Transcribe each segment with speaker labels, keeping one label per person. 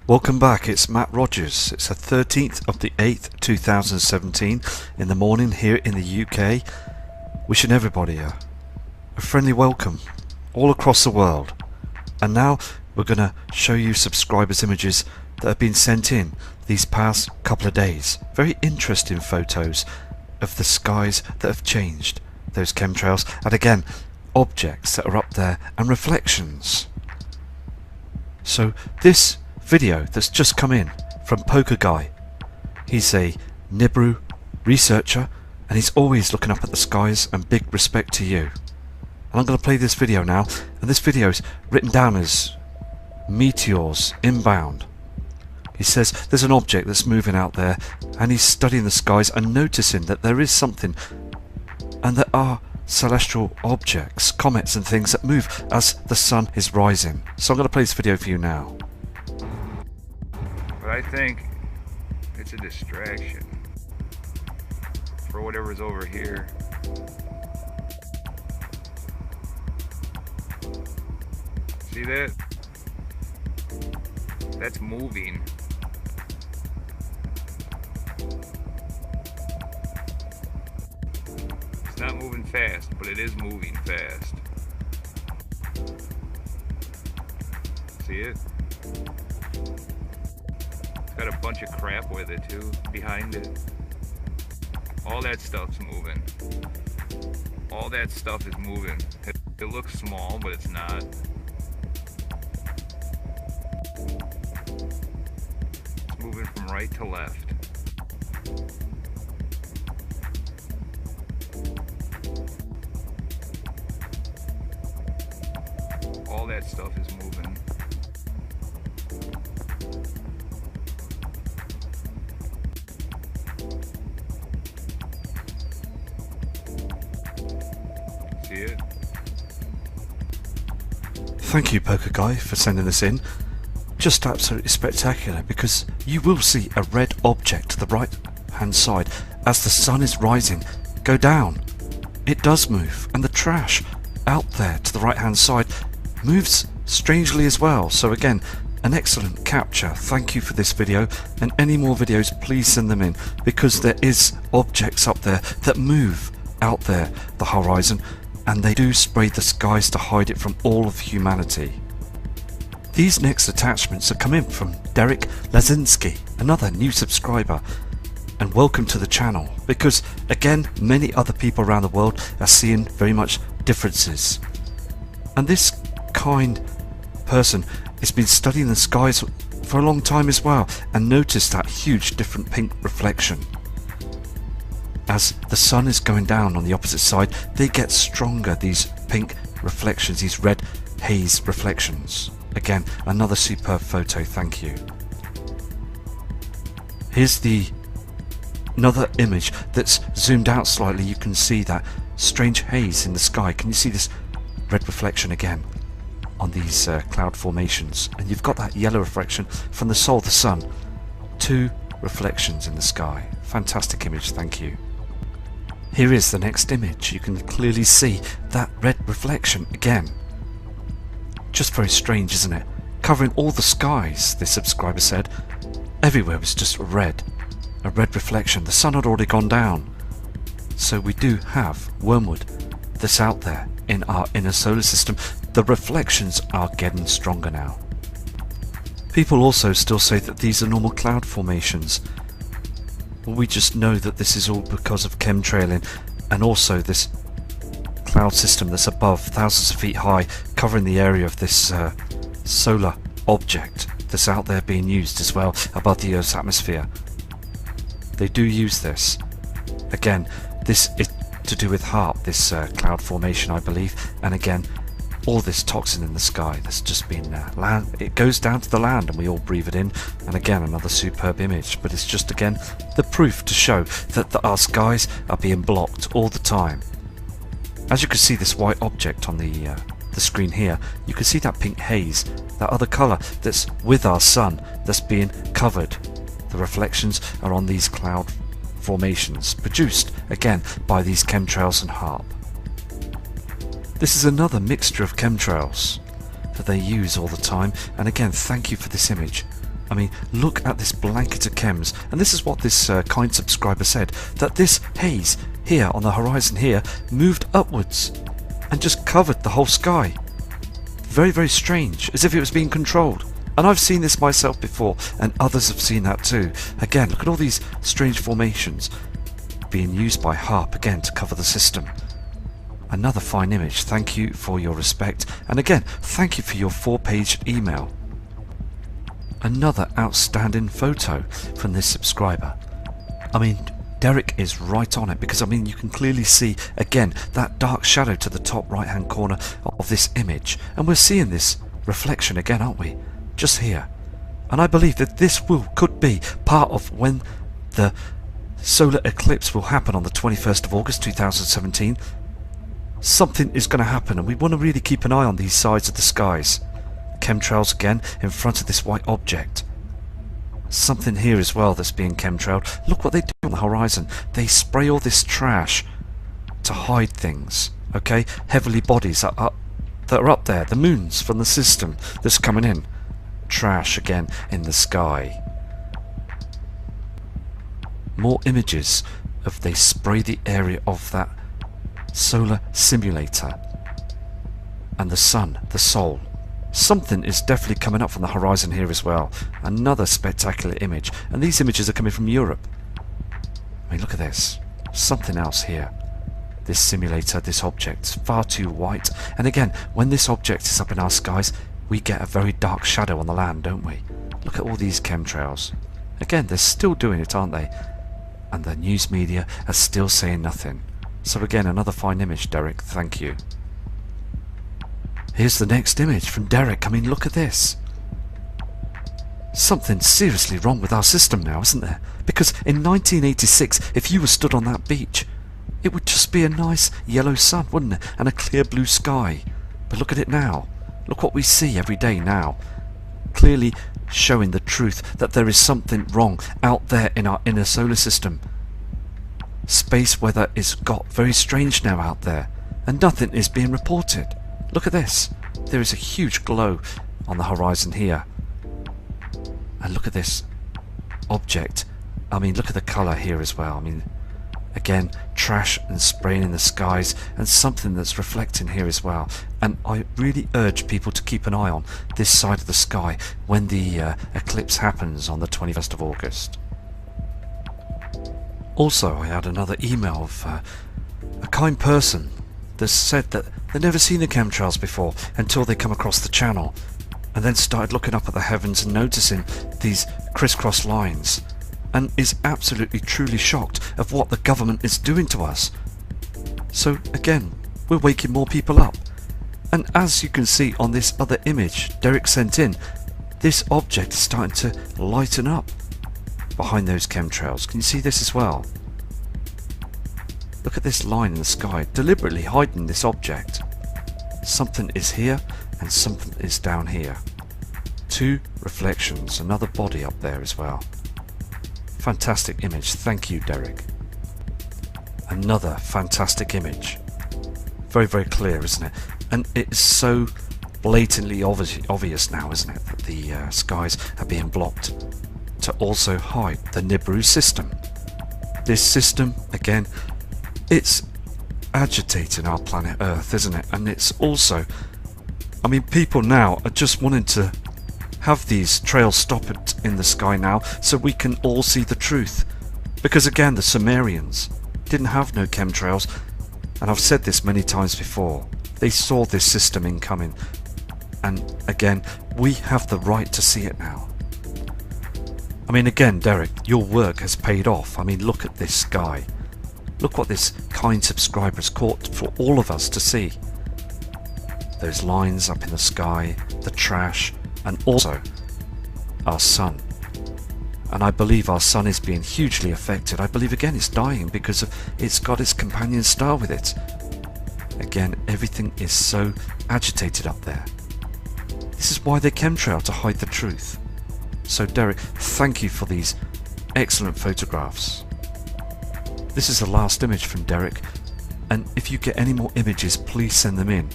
Speaker 1: Welcome back, it's Matt Rogers. It's the 13th of the 8th, 2017 in the morning here in the UK. Wishing everybody a friendly welcome all across the world. And now we're going to show you subscribers' images that have been sent in these past couple of days. Very interesting photos of the skies that have changed, those chemtrails, and again, objects that are up there and reflections. So this video that's just come in from Poker Guy. He's a Nibiru researcher and he's always looking up at the skies, and big respect to you. And I'm going to play this video now, and this video is written down as meteors inbound. He says there's an object that's moving out there and he's studying the skies and noticing that there is something, and there are celestial objects, comets and things that move as the sun is rising. So I'm going to play this video for you now.
Speaker 2: But I think it's a distraction for whatever's over here. See that? That's moving. It's not moving fast, but it is moving fast. See it? Got a bunch of crap with it too, behind it. All that stuff's moving. All that stuff is moving. It looks small, but it's not. It's moving from right to left. All that stuff is moving. See it?
Speaker 1: Thank you, Poker Guy, for sending this in. Just absolutely spectacular, because you will see a red object to the right hand side as the sun is rising go down. It does move, and the trash out there to the right hand side moves strangely as well. So again, an excellent capture. Thank you for this video, and any more videos please send them in, because there is objects up there that move out there the horizon, and they do spray the skies to hide it from all of humanity. These next attachments are coming from Derek Lazinski, another new subscriber, and welcome to the channel, because again, many other people around the world are seeing very much differences. And this kind person has been studying the skies for a long time as well, and noticed that huge different pink reflection. As the sun is going down on the opposite side, they get stronger, these pink reflections, these red haze reflections. Again, another superb photo, thank you. Here's another image that's zoomed out slightly. You can see that strange haze in the sky. Can you see this red reflection again on these cloud formations? And you've got that yellow reflection from the soul, the sun. Two reflections in the sky. Fantastic image, thank you. Here is the next image. You can clearly see that red reflection again. Just very strange, isn't it? Covering all the skies, this subscriber said. Everywhere was just red. A red reflection. The sun had already gone down. So we do have wormwood that's out there in our inner solar system. The reflections are getting stronger now. People also still say that these are normal cloud formations. Well, we just know that this is all because of chemtrailing, and also this cloud system that's above, thousands of feet high, covering the area of this solar object that's out there being used as well above the Earth's atmosphere. They do use this. Again, this is to do with HAARP, this cloud formation, I believe, and again, all this toxin in the sky that's just been it goes down to the land and we all breathe it in. And again, another superb image, but it's just again the proof to show that our skies are being blocked all the time. As you can see this white object on the screen here, you can see that pink haze, that other colour that's with our sun that's being covered. The reflections are on these cloud formations produced again by these chemtrails and HAARP. This is another mixture of chemtrails that they use all the time, and again, thank you for this image. I mean, look at this blanket of chems, and this is what this kind subscriber said, that this haze here on the horizon here moved upwards and just covered the whole sky. Very, very strange, as if it was being controlled. And I've seen this myself before, and others have seen that too. Again, look at all these strange formations being used by HARP again to cover the system. Another fine image. Thank you for your respect, and again, thank you for your 4-page email. Another outstanding photo from this subscriber. I mean, Derek is right on it, because I mean you can clearly see again that dark shadow to the top right hand corner of this image, and we're seeing this reflection again, aren't we, just here. And I believe that this could be part of when the solar eclipse will happen on the 21st of August 2017. Something is going to happen, and we want to really keep an eye on these sides of the skies. Chemtrails again in front of this white object. Something here as well that's being chemtrailed. Look what they do on the horizon. They spray all this trash to hide things. Okay, heavenly bodies that are up there, the moons from the system that's coming in. Trash again in the sky. More images of they spray the area of that solar simulator and the sun, the soul. Something is definitely coming up from the horizon here as well. Another spectacular image, and these images are coming from Europe. I mean, look at this. Something else here. This simulator, this object, far too white. And again, when this object is up in our skies, we get a very dark shadow on the land, don't we? Look at all these chemtrails. Again, they're still doing it, aren't they? And the news media are still saying nothing. So again, another fine image, Derek. Thank you. Here's the next image from Derek. I mean, look at this. Something seriously wrong with our system now, isn't there? Because in 1986, if you were stood on that beach, it would just be a nice yellow sun, wouldn't it? And a clear blue sky. But look at it now. Look what we see every day now. Clearly showing the truth that there is something wrong out there in our inner solar system. Space weather is got very strange now out there, and nothing is being reported. Look at this. There is a huge glow on the horizon here. And look at this object. I mean, look at the colour here as well. I mean, again, trash and spraying in the skies, and something that's reflecting here as well. And I really urge people to keep an eye on this side of the sky when the eclipse happens on the 21st of August. Also, I had another email of a kind person that said that they'd never seen the chemtrails before until they come across the channel, and then started looking up at the heavens and noticing these crisscross lines, and is absolutely truly shocked of what the government is doing to us. So again, we're waking more people up. And as you can see on this other image Derek sent in, this object is starting to lighten up behind those chemtrails. Can you see this as well? Look at this line in the sky, deliberately hiding this object. Something is here and something is down here. Two reflections, another body up there as well. Fantastic image. Thank you, Derek. Another fantastic image. Very, very clear, isn't it? And it's so blatantly obvious now, isn't it, that the skies are being blocked to also hide the Nibiru system. This system, again, it's agitating our planet Earth, isn't it? And it's also, I mean, people now are just wanting to have these trails stop it in the sky now so we can all see the truth. Because again, the Sumerians didn't have no chemtrails, and I've said this many times before. They saw this system incoming, and again, we have the right to see it now. I mean, again, Derek, your work has paid off. I mean, look at this sky. Look what this kind subscriber has caught for all of us to see. Those lines up in the sky, the trash, and also our sun. And I believe our sun is being hugely affected. I believe again it's dying because of it's got its companion star with it. Again, everything is so agitated up there. This is why they chemtrail, to hide the truth. So Derek, thank you for these excellent photographs. This is the last image from Derek, and if you get any more images, please send them in.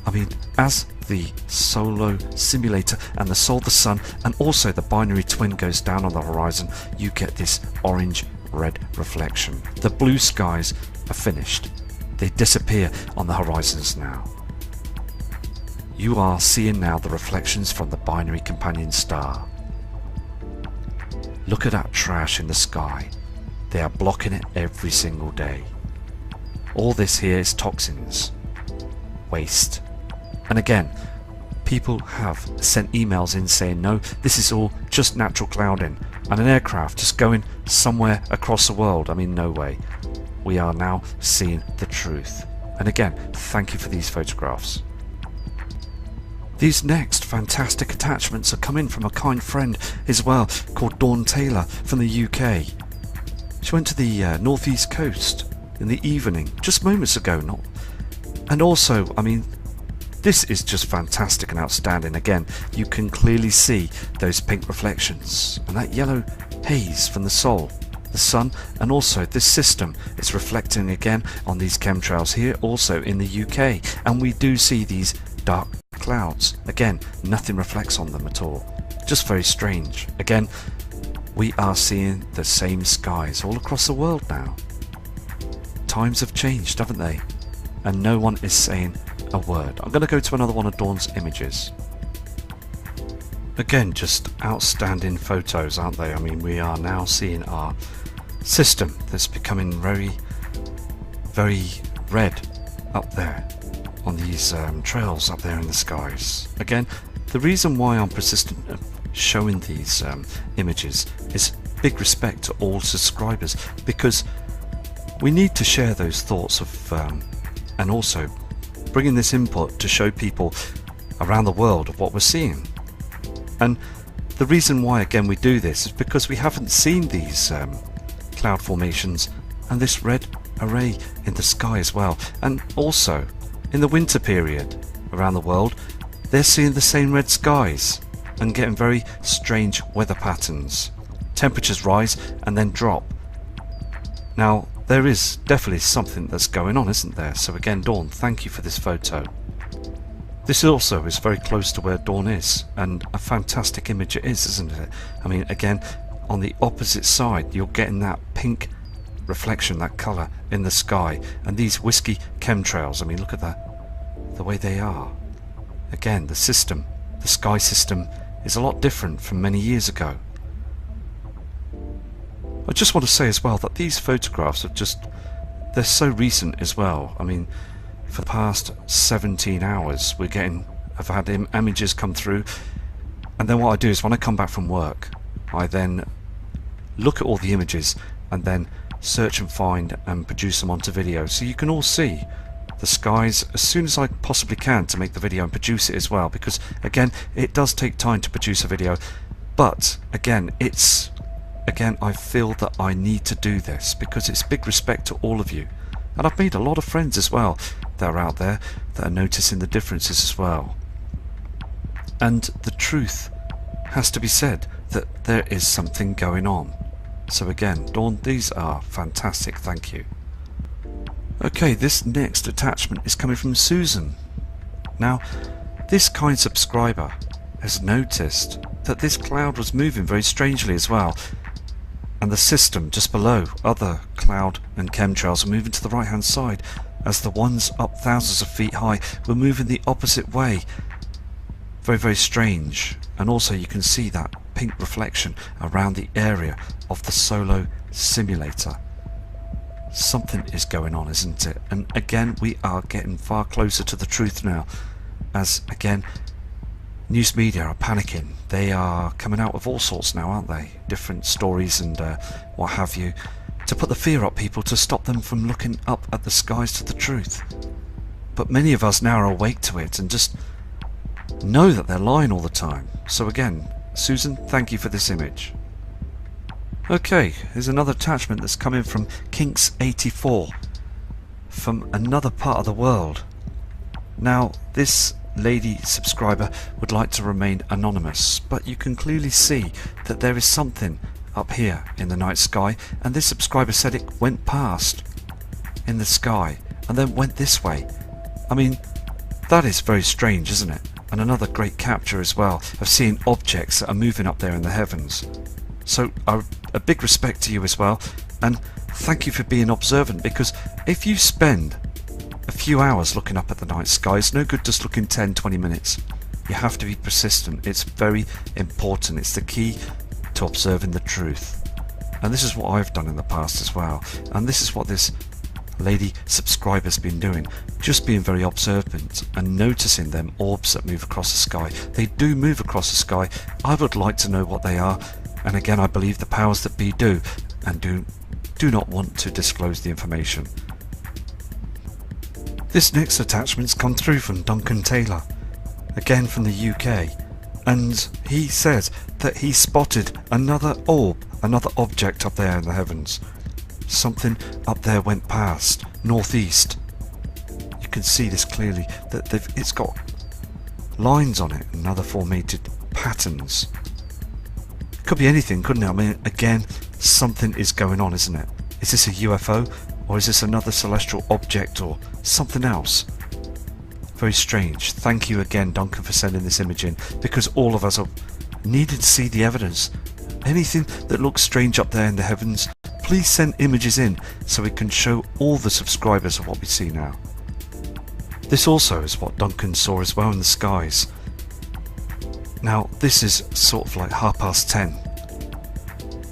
Speaker 1: I mean, as the Solo simulator and the Sol, the sun, and also the binary twin goes down on the horizon, you get this orange-red reflection. The blue skies are finished. They disappear on the horizons now. You are seeing now the reflections from the binary companion star. Look at that trash in the sky. They are blocking it every single day. All this here is toxins, waste. And again, people have sent emails in saying, no, this is all just natural clouding and an aircraft just going somewhere across the world. I mean, no way. We are now seeing the truth. And again, thank you for these photographs. These next fantastic attachments are coming from a kind friend as well, called Dawn Taylor from the UK. She went to the northeast coast in the evening, just moments ago. And also, I mean, this is just fantastic and outstanding. Again, you can clearly see those pink reflections and that yellow haze from the Sol, the sun, and also this system is reflecting again on these chemtrails here also in the UK, and we do see these dark clouds. Again, nothing reflects on them at all. Just very strange. Again, we are seeing the same skies all across the world now. Times have changed, haven't they? And no one is saying a word. I'm going to go to another one of Dawn's images. Again, just outstanding photos, aren't they? I mean, we are now seeing our system that's becoming very, very red up there on these trails up there in the skies. Again, the reason why I'm persistent of showing these images is big respect to all subscribers, because we need to share those thoughts of and also bringing this input to show people around the world of what we're seeing. And the reason why again we do this is because we haven't seen these cloud formations and this red array in the sky as well. And also in the winter period around the world, they're seeing the same red skies and getting very strange weather patterns. Temperatures rise and then drop. Now there is definitely something that's going on, isn't there? So again, Dawn, thank you for this photo. This also is very close to where Dawn is, and a fantastic image it is, isn't it? I mean, again, on the opposite side you're getting that pink reflection, that colour in the sky, and these whiskey chemtrails. I mean, look at that, the way they are. Again, the system, the sky system is a lot different from many years ago. I just want to say as well that these photographs are just, they're so recent as well. I mean, for the past 17 hours I've had images come through, and then what I do is when I come back from work, I then look at all the images and then search and find and produce them onto video, so you can all see the skies as soon as I possibly can to make the video and produce it as well, because again, it does take time to produce a video, but again, I feel that I need to do this because it's big respect to all of you, and I've made a lot of friends as well that are out there that are noticing the differences as well. And the truth has to be said, that there is something going on. So again, Dawn, these are fantastic, thank you. Okay, this next attachment is coming from Susan. Now, this kind subscriber has noticed that this cloud was moving very strangely as well, and the system just below, other cloud and chemtrails, are moving to the right hand side, as the ones up thousands of feet high were moving the opposite way. Very, very strange. And also you can see that pink reflection around the area of the Solo simulator. Something is going on, isn't it? And again, we are getting far closer to the truth now, as again, news media are panicking. They are coming out with all sorts now, aren't they? Different stories and what have you, to put the fear up people, to stop them from looking up at the skies to the truth. But many of us now are awake to it and just know that they're lying all the time. So again, Susan, thank you for this image. Okay, here's another attachment that's coming from Kinks84 from another part of the world. Now, this lady subscriber would like to remain anonymous, but you can clearly see that there is something up here in the night sky, and this subscriber said it went past in the sky and then went this way. I mean, that is very strange, isn't it? And another great capture as well of seeing objects that are moving up there in the heavens. So a big respect to you as well, and thank you for being observant, because if you spend a few hours looking up at the night sky, it's no good just looking 10-20 minutes. You have to be persistent. It's very important. It's the key to observing the truth. And this is what I've done in the past as well, and this is what this lady subscriber's been doing, just being very observant and noticing them orbs that move across the sky. They do move across the sky. I would like to know what they are, and again I believe the powers that be do, and do not want to disclose the information. This next attachment's come through from Duncan Taylor, again from the UK, and he says that he spotted another orb, another object up there in the heavens. Something up there went past, northeast. You can see this clearly, that it's got lines on it and other formatted patterns. It could be anything, couldn't it? I mean, again, something is going on, isn't it? Is this a UFO, or is this another celestial object, or something else? Very strange. Thank you again, Duncan, for sending this image in, because all of us are needed to see the evidence. Anything that looks strange up there in the heavens, please send images in so we can show all the subscribers of what we see now. This also is what Duncan saw as well in the skies. Now this is sort of like 10:30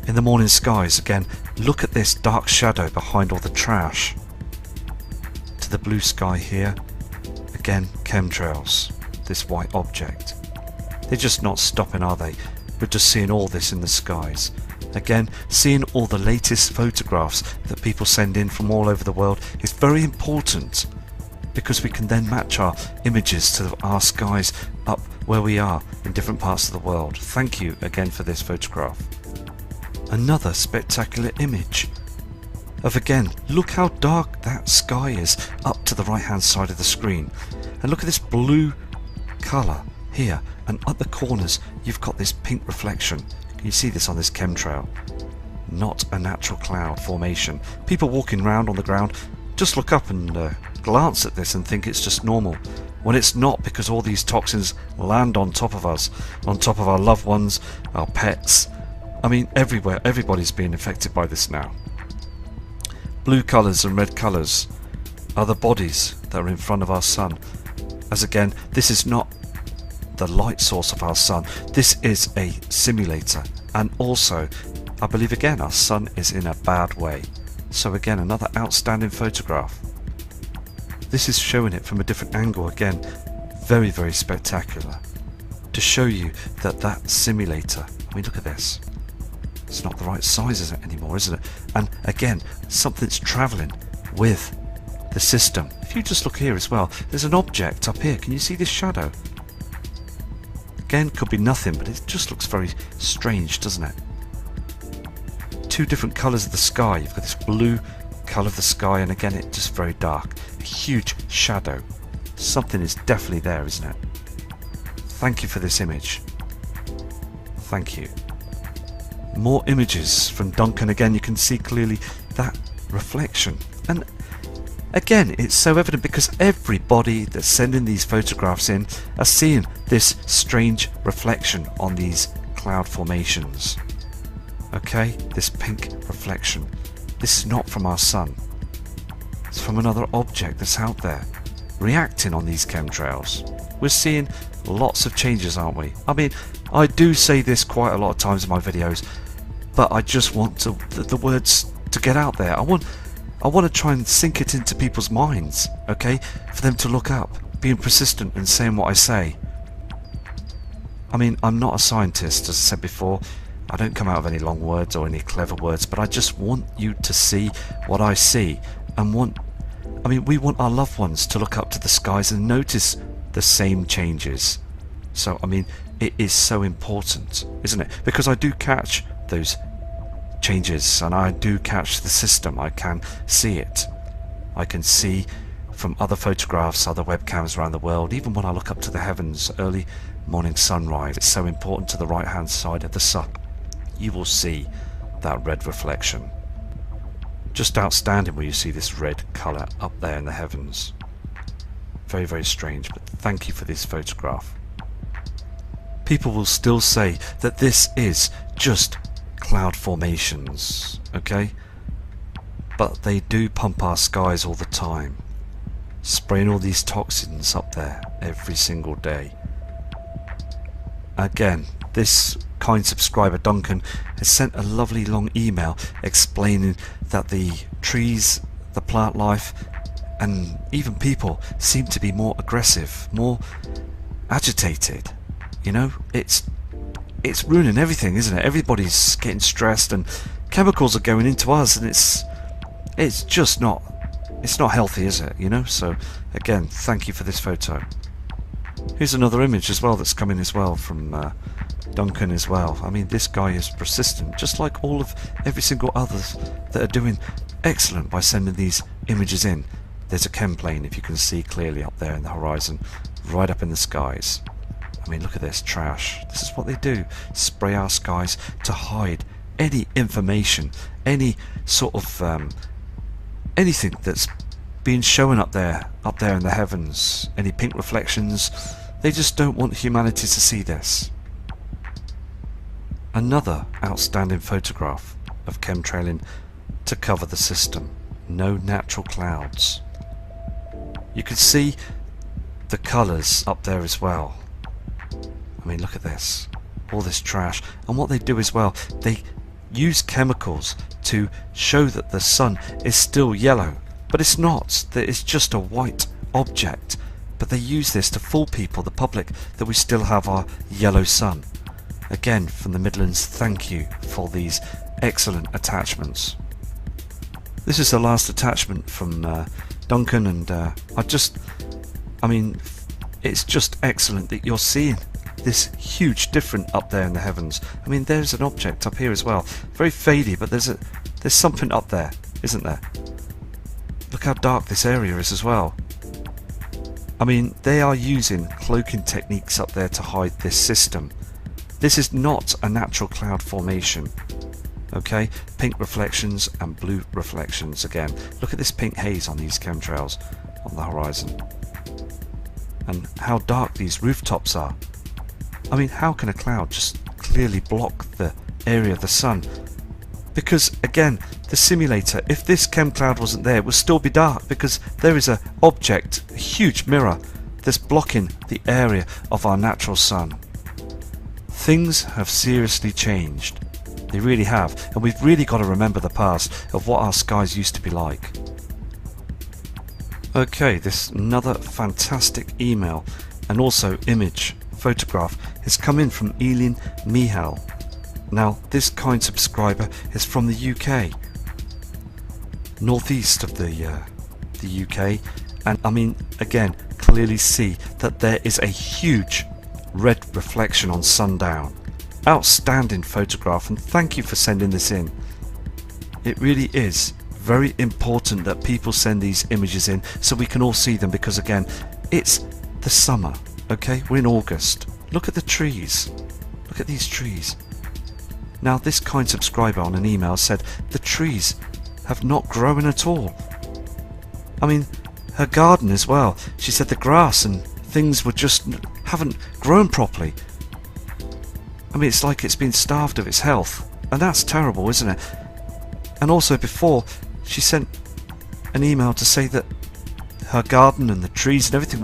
Speaker 1: in the morning skies. Again, look at this dark shadow behind all the trash. To the blue sky here, again chemtrails, this white object. They're just not stopping, are they? We're just seeing all this in the skies. Again, seeing all the latest photographs that people send in from all over the world is very important, because we can then match our images to our skies up where we are in different parts of the world. Thank you again for this photograph. Another spectacular image of, again, look how dark that sky is up to the right hand side of the screen, and look at this blue colour here, and at the corners you've got this pink reflection. Can you see this on this chemtrail? Not a natural cloud formation. People walking around on the ground just look up and glance at this and think it's just normal, when it's not, because all these toxins land on top of us, on top of our loved ones, our pets. I mean, everywhere. Everybody's being affected by this now. Blue colours and red colours are the bodies that are in front of our sun. As again, this is not the light source of our sun. This is a simulator, and also I believe again our sun is in a bad way. So again, another outstanding photograph. This is showing it from a different angle again. Very, very spectacular, to show you that that simulator, I mean, look at this, it's not the right size anymore, isn't it? And again, something's travelling with the system. If you just look here as well, there's an object up here. Can you see this shadow? Again, could be nothing, but it just looks very strange, doesn't it? Two different colours of the sky. You've got this blue colour of the sky, and again, it's just very dark. A huge shadow. Something is definitely there, isn't it? Thank you for this image. Thank you. More images from Duncan. Again, you can see clearly that reflection. And again, it's so evident because everybody that's sending these photographs in are seeing this strange reflection on these cloud formations. Okay, this pink reflection. This is not from our sun. It's from another object that's out there, reacting on these chemtrails. We're seeing lots of changes, aren't we? I mean, I do say this quite a lot of times in my videos, but I just want the words to get out there. I want to try and sink it into people's minds, okay? For them to look up, being persistent and saying what I say. I mean, I'm not a scientist, as I said before. I don't come out of any long words or any clever words, but I just want you to see what I see, and we want our loved ones to look up to the skies and notice the same changes. So, I mean, it is so important, isn't it? Because I do catch those changes, and I do catch the system. I can see it. I can see from other photographs, other webcams around the world, even when I look up to the heavens, early morning sunrise. It's so important to the right hand side of the sun. You will see that red reflection. Just outstanding where you see this red colour up there in the heavens. Very, very strange, but thank you for this photograph. people will still say that this is just cloud formations, okay? But they do pump our skies all the time, spraying all these toxins up there every single day. Again, this kind subscriber Duncan has sent a lovely long email explaining that the trees, the plant life, and even people seem to be more aggressive, more agitated. You know, it's ruining everything, isn't it? Everybody's getting stressed and chemicals are going into us, and it's just not healthy, is it? You know. So again, thank you for this photo. Here's another image as well that's coming as well from Duncan as well. I mean, this guy is persistent, just like every single others that are doing excellent by sending these images in. There's a chem plane, if you can see clearly up there in the horizon, right up in the skies. I mean, look at this trash. This is what they do. Spray our skies to hide any information, any sort of anything that's being shown up there in the heavens, any pink reflections. They just don't want humanity to see this. Another outstanding photograph of chemtrailing to cover the system. No natural clouds. You can see the colours up there as well. I mean, look at this. All this trash. And what they do as well, they use chemicals to show that the sun is still yellow. But it's not. It's just a white object. But they use this to fool people, the public, that we still have our yellow sun. Again, from the Midlands, thank you for these excellent attachments. This is the last attachment from Duncan, and I mean, it's just excellent that you're seeing this huge difference up there in the heavens. I mean, there's an object up here as well, very fadey, but there's something up there, isn't there? Look how dark this area is as well. I mean, they are using cloaking techniques up there to hide this system. This is not a natural cloud formation. Okay, pink reflections and blue reflections again. Look at this pink haze on these chemtrails on the horizon. And how dark these rooftops are. I mean, how can a cloud just clearly block the area of the sun? Because again, the simulator, if this chem cloud wasn't there, it would still be dark, because there is an object, a huge mirror, that's blocking the area of our natural sun. Things have seriously changed. They really have, and we've really got to remember the past of what our skies used to be like. Okay, this another fantastic email and also image photograph has come in from Elin Mihal. Now, this kind subscriber is from the UK, northeast of the UK, and I mean, again, clearly see that there is a huge red reflection on sundown. Outstanding photograph, and thank you for sending this in. It really is very important that people send these images in so we can all see them, because again, it's the summer, okay? We're in August. Look at the trees. Look at these trees. Now, this kind subscriber on an email said the trees have not grown at all. I mean, her garden as well. She said the grass and things were just haven't grown properly. I mean, it's like it's been starved of its health, and that's terrible, isn't it? And also before, she sent an email to say that her garden and the trees and everything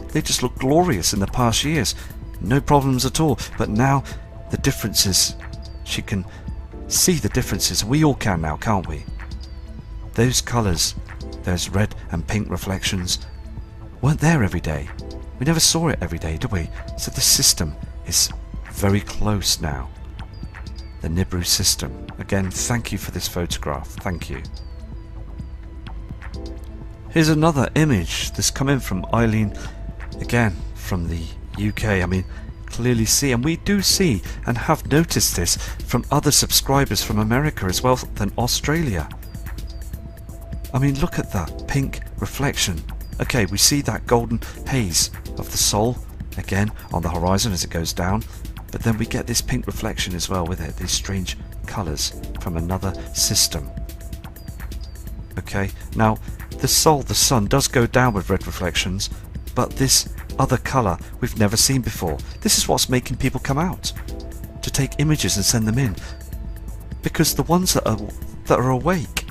Speaker 1: they just looked glorious in the past years. No problems at all. But now, the differences, she can see the differences. We all can now, can't we? Those colours, those red and pink reflections, weren't there every day. We never saw it every day, did we? So the system is very close now. The Nibiru system. Again, thank you for this photograph. Thank you. Here's another image that's come in from Eileen, again from the UK. I mean, clearly see, and we do see and have noticed this from other subscribers from America as well than Australia. I mean, look at that pink reflection. Okay, we see that golden haze of the Sol again on the horizon as it goes down, but then we get this pink reflection as well with it, these strange colours from another system. Okay, now the Sol, the sun, does go down with red reflections, but this other colour we've never seen before. This is what's making people come out to take images and send them in, because the ones that are awake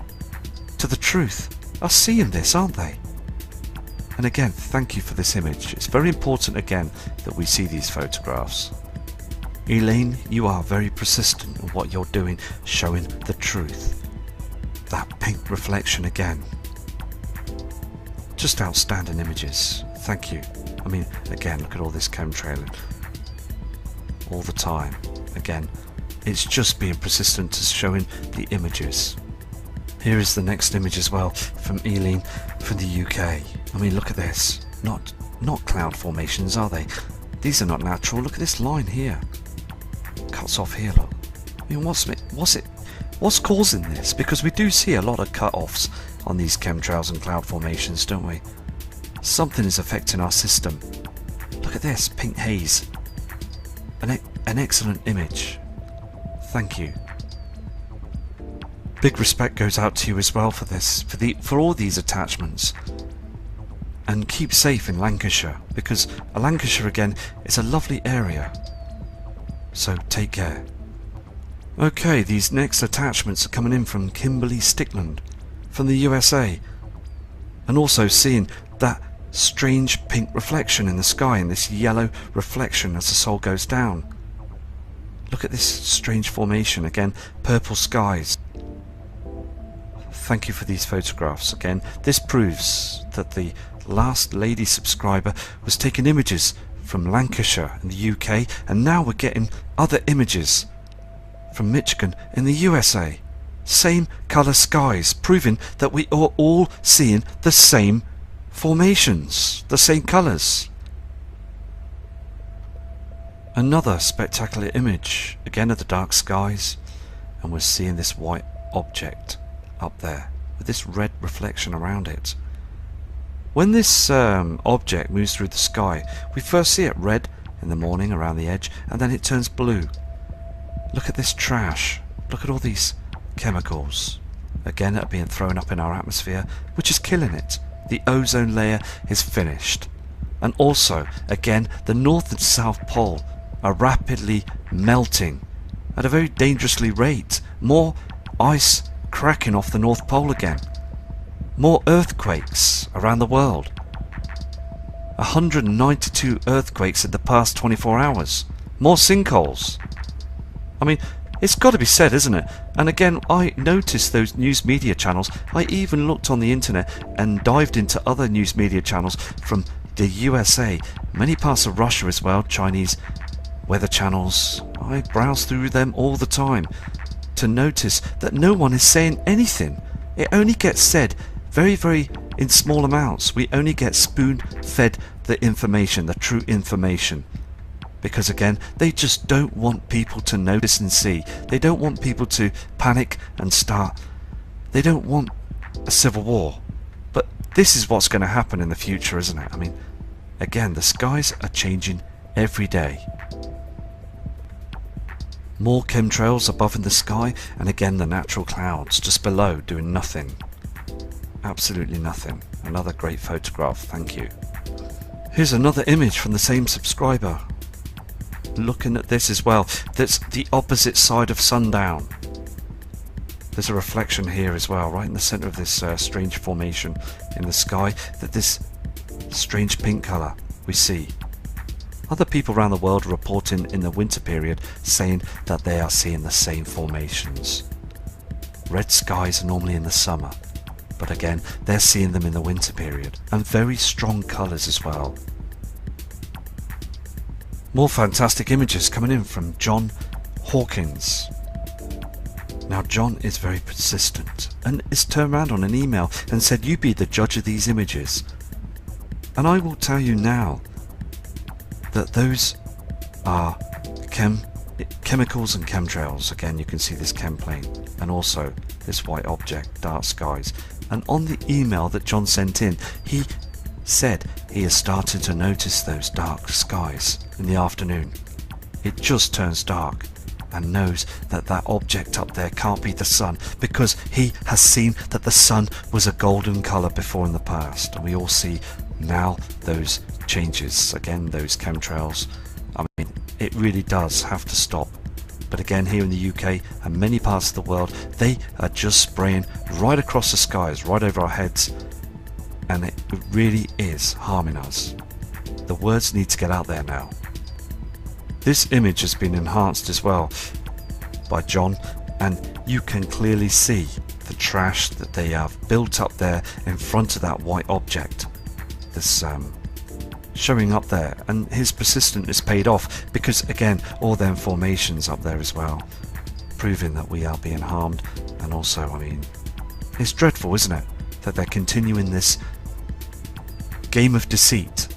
Speaker 1: to the truth are seeing this, aren't they? And again, thank you for this image. It's very important again that we see these photographs. Elaine, you are very persistent in what you're doing, showing the truth. That pink reflection again. Just outstanding images. Thank you. I mean, again, look at all this chemtrailing. All the time. Again, it's just being persistent to showing the images. Here is the next image as well from Eileen from the UK. I mean, look at this. Not cloud formations, are they? These are not natural. Look at this line here. Cuts off here, look. I mean, what's causing this? Because we do see a lot of cut-offs on these chemtrails and cloud formations, don't we? Something is affecting our system. Look at this, pink haze. An excellent image. Thank you. Big respect goes out to you as well for this, for all these attachments. And keep safe in Lancashire, because Lancashire again is a lovely area. So take care. Okay, these next attachments are coming in from Kimberly Stickland from the USA, and also seeing that strange pink reflection in the sky and this yellow reflection as the soul goes down. Look at this strange formation again, purple skies. Thank you for these photographs again. This proves that the last lady subscriber was taking images from Lancashire in the UK, and now we're getting other images from Michigan in the USA. Same colour skies, proving that we are all seeing the same formations, the same colours. Another spectacular image, again of the dark skies, and we're seeing this white object up there with this red reflection around it. When this object moves through the sky, we first see it red in the morning around the edge, and then it turns blue. Look at this trash. Look at all these chemicals, again, that are being thrown up in our atmosphere, which is killing it. The ozone layer is finished. And also, again, the North and South Pole are rapidly melting at a very dangerously rate. More ice cracking off the North Pole again. More earthquakes around the world. 192 earthquakes in the past 24 hours. More sinkholes. I mean, it's got to be said, isn't it? And again, I noticed those news media channels. I even looked on the internet and dived into other news media channels from the USA, many parts of Russia as well, Chinese weather channels. I browse through them all the time to notice that no one is saying anything. It only gets said very, very in small amounts. We only get spoon-fed the information, the true information. Because again, they just don't want people to notice and see. They don't want people to panic and start. They don't want a civil war. But this is what's going to happen in the future, isn't it? I mean, again, the skies are changing every day. More chemtrails above in the sky, and again the natural clouds just below doing nothing. Absolutely nothing. Another great photograph, thank you. Here's another image from the same subscriber. Looking at this as well, that's the opposite side of sundown. There's a reflection here as well, right in the centre of this strange formation in the sky, that this strange pink colour we see. Other people around the world are reporting in the winter period saying that they are seeing the same formations. Red skies are normally in the summer, but again they're seeing them in the winter period, and very strong colours as well. More fantastic images coming in from John Hawkins. Now John is very persistent and is turned around on an email and said, you be the judge of these images. And I will tell you now that those are chemicals and chemtrails. Again, you can see this chem plane and also this white object, dark skies. And on the email that John sent in, he said he is starting to notice those dark skies in the afternoon. It just turns dark, and knows that that object up there can't be the sun, because he has seen that the sun was a golden colour before in the past, and we all see now those changes, again those chemtrails, I mean it really does have to stop. But again, here in the UK and many parts of the world, they are just spraying right across the skies, right over our heads, and it really is harming us. The words need to get out there now. This image has been enhanced as well by John, and you can clearly see the trash that they have built up there in front of that white object that's showing up there, and his persistence is paid off because again all them formations up there as well, proving that we are being harmed. And also, I mean, it's dreadful, isn't it, that they're continuing this game of deceit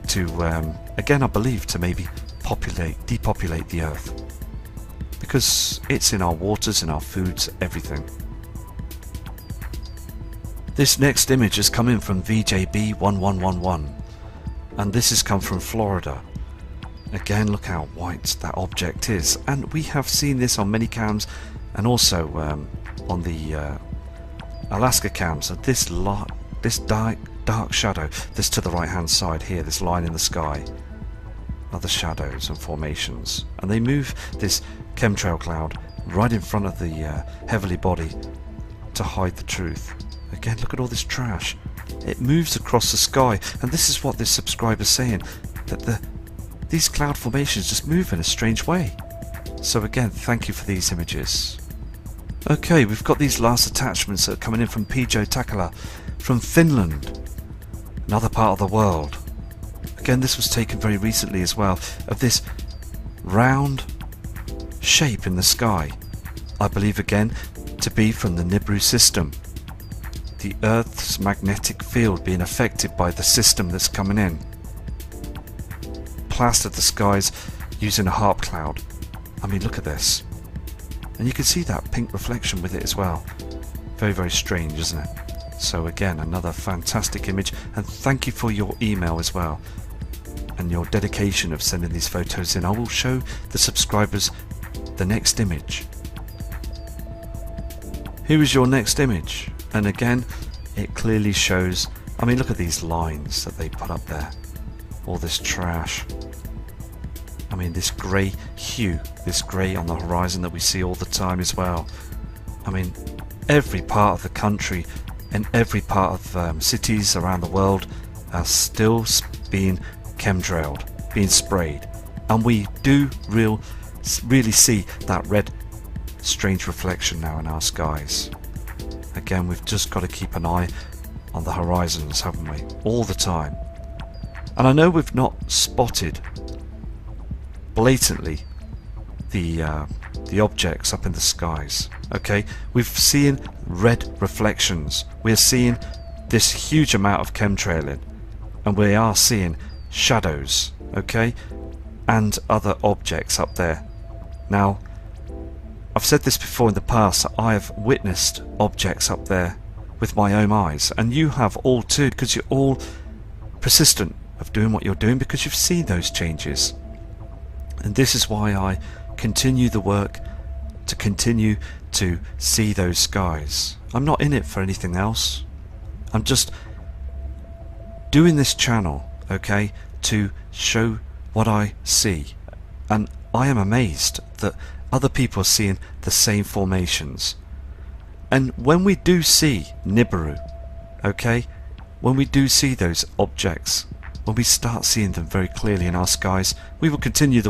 Speaker 1: to again, I believe, to maybe depopulate the earth, because it's in our waters, in our foods, everything. This next image has come in from VJB1111, and this has come from Florida. Again, look how white that object is, and we have seen this on many cams and also on the Alaska cams. And this dark shadow, this to the right hand side here, this line in the sky, are the shadows and formations, and they move this chemtrail cloud right in front of the heavenly body to hide the truth. Again, look at all this trash. It moves across the sky, and this is what this subscriber's saying, that these cloud formations just move in a strange way. So again, thank you for these images. Okay, we've got these last attachments that are coming in from Pijo Takala from Finland, another part of the world. Again, this was taken very recently as well, of this round shape in the sky. I believe again to be from the Nibiru system. The Earth's magnetic field being affected by the system that's coming in. Plastered the skies using a harp cloud. I mean, look at this. And you can see that pink reflection with it as well. Very, very strange, isn't it? So again, another fantastic image, and thank you for your email as well, and your dedication of sending these photos in. I will show the subscribers the next image. Here is your next image, and again it clearly shows, I mean, look at these lines that they put up there, all this trash. I mean, this grey hue, this grey on the horizon that we see all the time as well. I mean, every part of the country and every part of cities around the world are still being chemtrailed, being sprayed, and we do really see that red strange reflection now in our skies. Again, we've just got to keep an eye on the horizons, haven't we, all the time. And I know we've not spotted blatantly the objects up in the skies. Okay, we've seen red reflections, we're seeing this huge amount of chemtrailing, and we are seeing shadows, okay, and other objects up there. Now, I've said this before in the past, I have witnessed objects up there with my own eyes, and you have all too, because you're all persistent of doing what you're doing, because you've seen those changes. And this is why I continue the work, to continue to see those skies. I'm not in it for anything else. I'm just doing this channel, okay, to show what I see. And I am amazed that other people are seeing the same formations. And when we do see Nibiru, okay, when we do see those objects, when we start seeing them very clearly in our skies, we will continue the